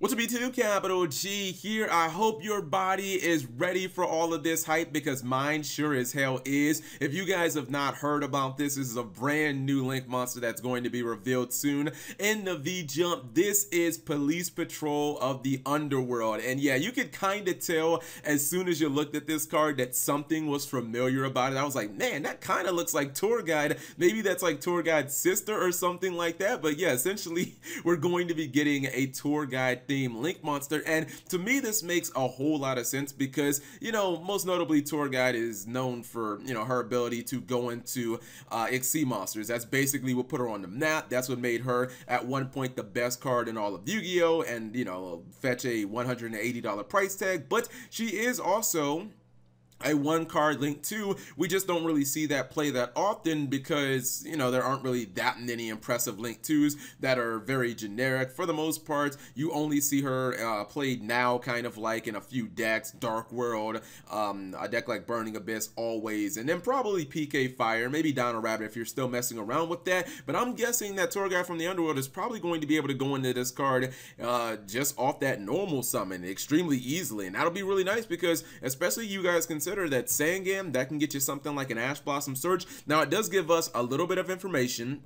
What's up, YouTube? Capital G here. I hope your body is ready for all of this hype because mine sure as hell is. If you guys have not heard about this, this is a brand new Link monster that's going to be revealed soon in the V-Jump. This is Police Patrol of the Underworld. And yeah, you could kind of tell as soon as you looked at this card that something was familiar about it. I was like, man, that kind of looks like Tour Guide. Maybe that's like Tour Guide's sister or something like that. But yeah, essentially, we're going to be getting a Tour Guide Link monster, and to me this makes a whole lot of sense because, you know, most notably Tour Guide is known for, you know, her ability to go into XC monsters. That's basically what put her on the map. That's what made her at one point the best card in all of Yu-Gi-Oh! And, you know, fetch a $180 price tag, but she is also a one card Link 2. We just don't really see that play that often because, you know, there aren't really that many impressive Link 2s that are very generic. For the most part, you only see her played now kind of like in a few decks, Dark World, a deck like Burning Abyss always, and then probably PK Fire, maybe Dino Rabbit if you're still messing around with that. But I'm guessing that Tour Guide from the Underworld is probably going to be able to go into this card just off that normal summon extremely easily, and that'll be really nice because especially you guys consider that Sangam, that can get you something like an Ash Blossom Surge. Now it does give us a little bit of information.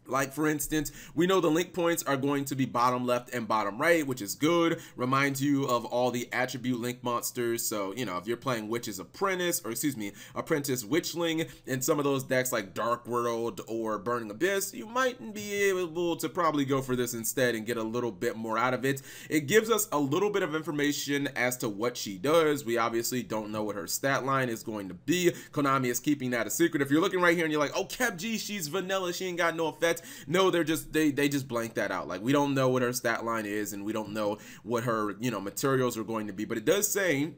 Like, for instance, we know the link points are going to be bottom left and bottom right, which is good. Reminds you of all the attribute link monsters. So, you know, if you're playing Witch's Apprentice, or excuse me, Apprentice Witchling in some of those decks like Dark World or Burning Abyss, you might be able to probably go for this instead and get a little bit more out of it. It gives us a little bit of information as to what she does. We obviously don't know what her stat line is going to be. Konami is keeping that a secret. If you're looking right here and you're like, oh, Cap G, she's vanilla, she ain't got no effect. No, they just blank that out. Like, we don't know what her stat line is, and we don't know what her, you know, materials are going to be. But it does say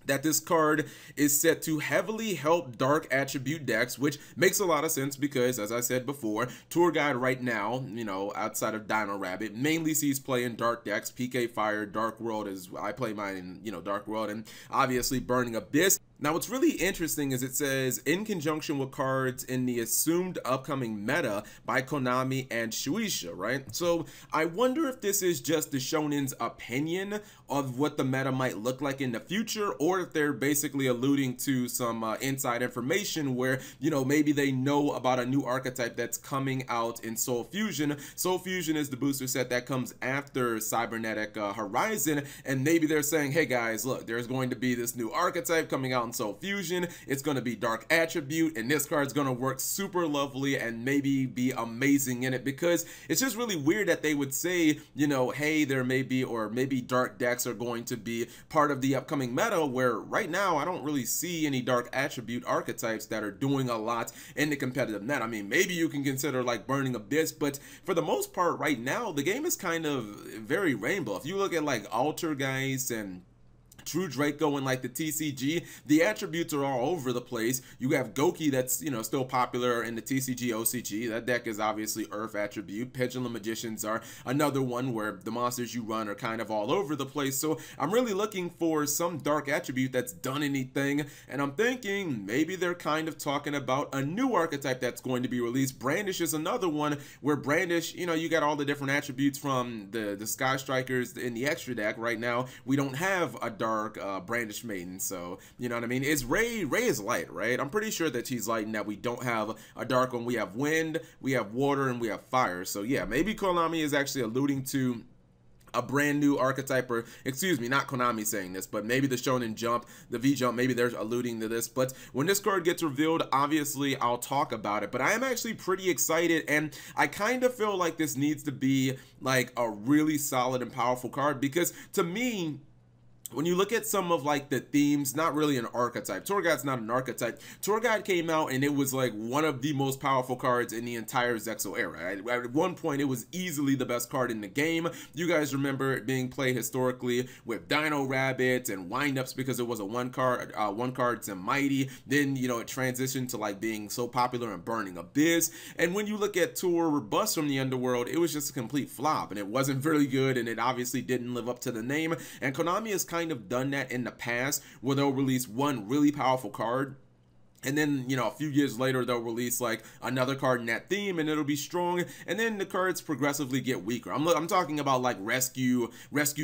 that this card is set to heavily help dark attribute decks, which makes a lot of sense because, as I said before, Tour Guide right now, you know, outside of Dino Rabbit, mainly sees play in dark decks. PK Fire, Dark World is, I play mine in, you know, Dark World, and obviously Burning Abyss. Now, what's really interesting is it says, in conjunction with cards in the assumed upcoming meta by Konami and Shueisha, right? So I wonder if this is just the Shonen's opinion of what the meta might look like in the future, or if they're basically alluding to some inside information where, you know, maybe they know about a new archetype that's coming out in Soul Fusion. Soul Fusion is the booster set that comes after Cybernetic Horizon, and maybe they're saying, hey guys, look, there's going to be this new archetype coming out Soul Fusion. It's going to be dark attribute, and this card's going to work super lovely and maybe be amazing in it, because it's just really weird that they would say, you know, hey, there may be, or maybe dark decks are going to be part of the upcoming meta, where right now I don't really see any dark attribute archetypes that are doing a lot in the competitive net. I mean, maybe you can consider like Burning Abyss, but for the most part right now the game is kind of very rainbow. If you look at like Altergeist and True Draco and like the TCG, the attributes are all over the place. You have Goki that's, you know, still popular in the TCG OCG. That deck is obviously Earth attribute. Pendulum Magicians are another one where the monsters you run are kind of all over the place. So I'm really looking for some dark attribute that's done anything, and I'm thinking maybe they're kind of talking about a new archetype that's going to be released. Brandish is another one where Brandish, you know, you got all the different attributes from the Sky Strikers in the extra deck. Right now we don't have a dark Brandish Maiden, so you know what I mean. Is Ray is light, right? I'm pretty sure that she's light and that we don't have a dark one. We have wind, we have water, and we have fire. So yeah, maybe Konami is actually alluding to a brand new archetype, or excuse me, not Konami saying this, but maybe the Shonen Jump, the V-Jump, maybe they're alluding to this. But when this card gets revealed, obviously I'll talk about it. But I am actually pretty excited, and I kind of feel like this needs to be like a really solid and powerful card, because to me, when you look at some of like the themes, not really an archetype. Tour Guide's not an archetype. Tour Guide came out and it was like one of the most powerful cards in the entire Zexal era. At one point, it was easily the best card in the game. You guys remember it being played historically with Dino Rabbits and windups because it was a one card to Mighty. Then, you know, it transitioned to like being so popular in Burning Abyss. And when you look at Tour Robust from the Underworld, it was just a complete flop, and it wasn't very good, and it obviously didn't live up to the name. And Konami is kind of done that in the past, where they'll release one really powerful card And then, you know, a few years later, they'll release like another card in that theme and it'll be strong. And then the cards progressively get weaker. I'm talking about like Rescue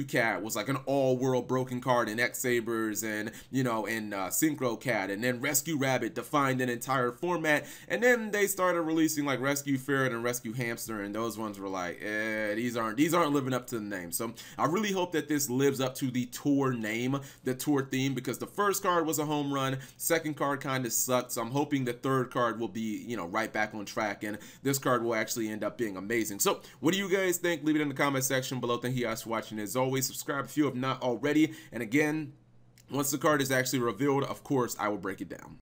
Cat was like an all-world broken card in X-Sabers and, you know, in Synchro Cat. And then Rescue Rabbit defined an entire format. And then they started releasing like Rescue Ferret and Rescue Hamster. And those ones were like, these aren't living up to the name. So I really hope that this lives up to the tour name, the tour theme, because the first card was a home run. Second card kind of sucked, so I'm hoping the third card will be, you know, right back on track, and this card will actually end up being amazing. So what do you guys think? Leave it in the comment section below. Thank you guys for watching. As always, subscribe if you have not already, and again, once the card is actually revealed, of course I will break it down.